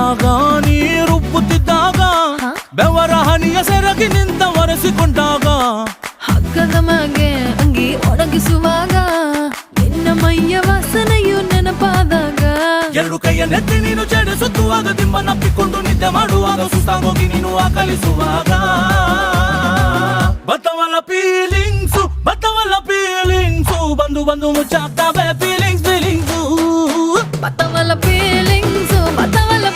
ಮಾಡಿದಾಗ ನೀ ರುಬ್ಬುತ್ತಿದ್ದಾಗ ಬೆವರ ಹನಿಯ ಸೆರಗಿ ನಿಂತ ಒರೆಸಿಕೊಂಡಾಗ ಹಗ್ಗದ ಮ್ಯಾಗೆ ಅಂಗಿ ಒಣಗಿಸುವಾಗ ನಿನ್ನ ಮೈಯ ವಾಸನೆಯು ನೆನಪಾದಾಗ ಎರಡು ಕೈಯ ನೆತ್ತಿ ನೀನು ಜಡಿಸುತ್ತುವಾಗ ದಿಮ್ಮನಪ್ಪಿಕೊಂಡು ನಿದ್ದೆ ಮಾಡುವಾಗ ಸುಸ್ತಾಗೋಗಿ ನೀನು ಆಕಲಿಸುವಾಗ ಬತ್ತವಲ್ಲ ಫೀಲಿಂಗ್ಸು ಬಂದು ಬಂದು ಮುಚ್ಚಾಗ್ತಾವೆ